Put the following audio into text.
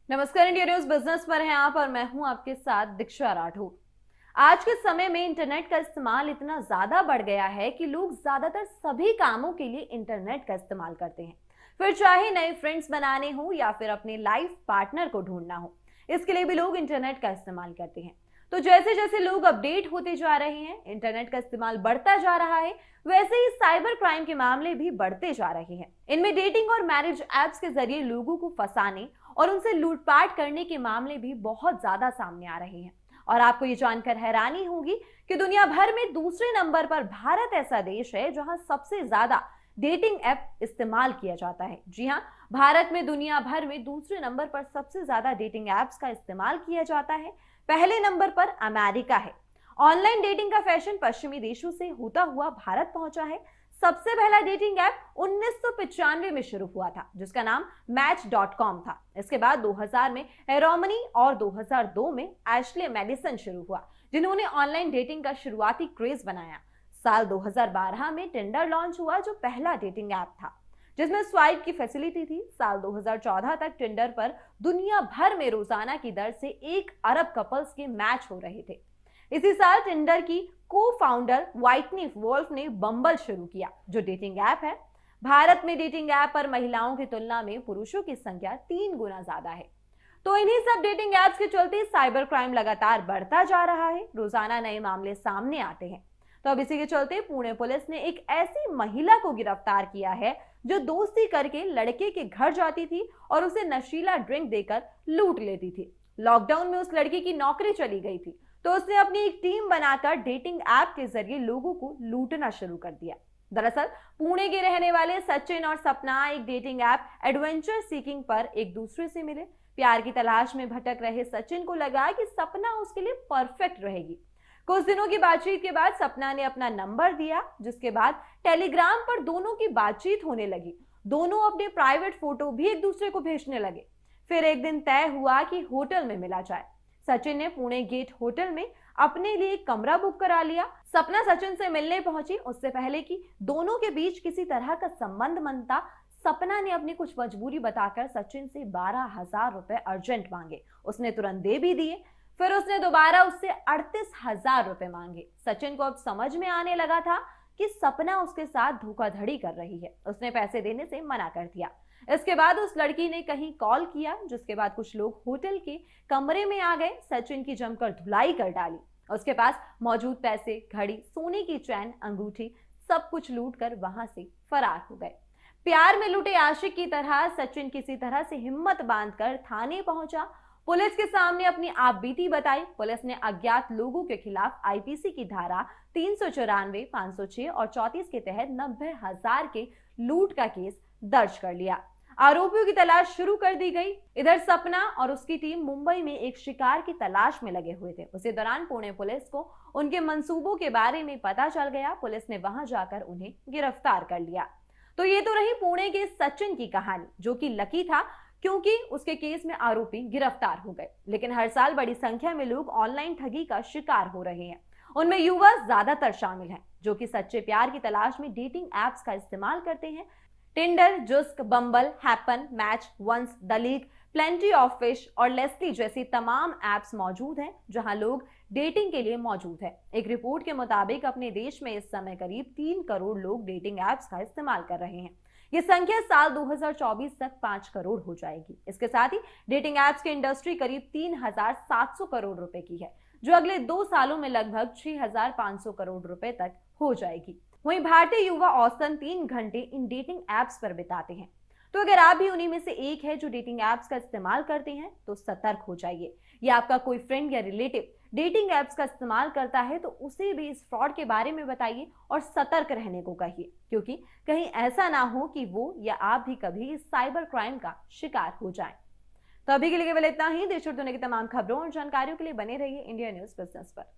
नमस्कार, India news business पर हैं आप और मैं हूं आपके साथ दीक्षा राठौर। आज के समय में इंटरनेट का इस्तेमाल इतना ज्यादा बढ़ गया है कि लोग ज्यादातर सभी कामों के लिए इंटरनेट का इस्तेमाल करते हैं। फिर चाहे नए फ्रेंड्स बनाने हो या फिर अपने लाइफ पार्टनर को ढूंढना हो, इसके लिए भी लोग इंटरनेट का इस्तेमाल करते हैं। तो जैसे जैसे लोग अपडेट होते जा रहे हैं, इंटरनेट का इस्तेमाल बढ़ता जा रहा है, वैसे ही साइबर क्राइम के मामले भी बढ़ते जा रहे हैं। इनमें डेटिंग और मैरिज एप्स के जरिए लोगों को फंसाने और उनसे लूटपाट करने के मामले भी बहुत ज्यादा सामने आ रहे हैं। और आपको ये जानकर हैरानी होगी कि दुनिया भर में दूसरे नंबर पर भारत ऐसा देश है जहां सबसे ज्यादा डेटिंग ऐप इस्तेमाल किया जाता है। जी हां, भारत में दुनिया भर में दूसरे नंबर पर सबसे ज्यादा डेटिंग ऐप्स का इस्तेमाल किया जाता है। पहले नंबर पर अमेरिका है। ऑनलाइन डेटिंग का फैशन पश्चिमी देशों से होता हुआ भारत पहुंचा है। सबसे पहला डेटिंग ऐप 1995 में शुरू हुआ था, जिसका नाम मैच.कॉम था। इसके बाद 2000 में एरोमनी और 2002 में एशले मेडिसन शुरू हुआ, जिन्होंने ऑनलाइन डेटिंग का शुरुआती क्रेज बनाया। साल 2012 में टिंडर लॉन्च हुआ, जो पहला डेटिंग ऐप था जिसमें स्वाइप की फैसिलिटी थी। साल 2014 तक टिंडर पर दुनिया भर में रोजाना की दर से 1 अरब कपल्स के मैच हो रहे थे। इसी साल टिंडर की को फाउंडर व्हाइटनी वोल्फ ने बम्बल शुरू किया, जो डेटिंग ऐप है। भारत में डेटिंग ऐप पर महिलाओं की तुलना में पुरुषों की संख्या 3 गुना ज्यादा है। तो इन्हीं सब डेटिंग ऐप्स के चलते साइबर क्राइम लगातार बढ़ता जा रहा है। रोजाना नए मामले सामने आते हैं। तो अब इसी के चलते पुणे पुलिस ने एक ऐसी महिला को गिरफ्तार किया है जो दोस्ती करके लड़के के घर जाती थी और उसे नशीला ड्रिंक देकर लूट लेती थी। लॉकडाउन में उस लड़की की नौकरी चली गई थी, तो उसने अपनी एक टीम बनाकर डेटिंग ऐप के जरिए लोगों को लूटना शुरू कर दिया। दरअसल पुणे के रहने वाले सचिन और सपना एक डेटिंग ऐप एडवेंचर सीकिंग पर एक दूसरे से मिले। प्यार की तलाश में भटक रहे सचिन को लगा कि सपना उसके लिए परफेक्ट रहेगी। कुछ दिनों की बातचीत के बाद सपना ने अपना नंबर दिया, जिसके बाद टेलीग्राम पर दोनों की बातचीत होने लगी। दोनों अपने प्राइवेट फोटो भी एक दूसरे को भेजने लगे। फिर एक दिन तय हुआ कि होटल में मिला जाए। सचिन ने पुणे गेट होटल में अपने लिए एक कमरा बुक करा लिया। सपना सचिन से मिलने पहुंची। उससे पहले कि दोनों के बीच किसी तरह का संबंध बनता, सपना ने अपनी कुछ मजबूरी बताकर सचिन से 12,000 रुपए अर्जेंट मांगे। उसने तुरंत दे भी दिए। फिर उसने दोबारा उससे 38,000 रुपए मांगे। सचिन को अब समझ में आने लगा था कि सपना उसके साथ धोखाधड़ी कर रही है। उसने पैसे देने से मना कर दिया। इसके बाद उस लड़की ने कहीं कॉल किया, जिसके बाद कुछ लोग होटल के कमरे में आ गए। सचिन की जमकर धुलाई कर डाली। उसके पास मौजूद पैसे, घड़ी, सोने की चैन, अंगूठी, सब कुछ लूट कर वहां से फरार हो गए। प्यार में लुटे आशिक की तरह सचिन किसी तरह से हिम्मत बांधकर थाने पहुंचा। पुलिस के सामने अपनी आपबीती बताई। पुलिस ने अज्ञात लोगों के खिलाफ आईपीसी की धारा 394, 506 और 34 के तहत 90,000 के लूट का केस दर्ज कर लिया। आरोपियों की तलाश शुरू कर दी गई। इधर सपना और उसकी टीम मुंबई में एक शिकार की तलाश में लगे हुए थे। उसी दौरान पुणे पुलिस को उनके मंसूबों के बारे में पता चल गया। पुलिस ने वहां जाकर उन्हें गिरफ्तार कर लिया। तो ये तो रही पुणे के सचिन की कहानी, जो कि लकी था क्योंकि उसके केस में आरोपी गिरफ्तार हो गए। लेकिन हर साल बड़ी संख्या में लोग ऑनलाइन ठगी का शिकार हो रहे हैं। उनमें युवा ज्यादातर शामिल हैं, जो कि सच्चे प्यार की तलाश में डेटिंग एप्स का इस्तेमाल करते हैं। टिंडर, जुस्क, Bumble, Happn, Match, Once, the League, Plenty of Fish और लेस्ली जैसी तमाम एप्स मौजूद हैं, जहां लोग डेटिंग के लिए मौजूद हैं। एक रिपोर्ट के मुताबिक अपने देश में इस समय करीब 3 करोड़ लोग डेटिंग एप्स का इस्तेमाल कर रहे हैं। ये संख्या साल 2024 तक 5 करोड़ हो जाएगी। इसके साथ ही डेटिंग एप्स की इंडस्ट्री करीब 3,700 करोड़ रुपए की है, जो अगले 2 सालों में लगभग 6,500 करोड़ रुपए तक हो जाएगी। वहीं भारतीय युवा औसतन 3 घंटे इन डेटिंग एप्स पर बिताते हैं। तो अगर आप भी उन्हीं में से एक है जो डेटिंग एप्स का इस्तेमाल करते हैं, तो सतर्क हो जाइए। या आपका कोई फ्रेंड या रिलेटिव डेटिंग एप्स का इस्तेमाल करता है, तो उसे भी इस फ्रॉड के बारे में बताइए और सतर्क रहने को कहिए, क्योंकि कहीं ऐसा ना हो कि वो या आप भी कभी इस साइबर क्राइम का शिकार हो जाएं। तो अभी के लिए केवल इतना ही। देश और दुनिया की तमाम खबरों और जानकारियों के लिए बने रहिए इंडिया न्यूज बिजनेस पर।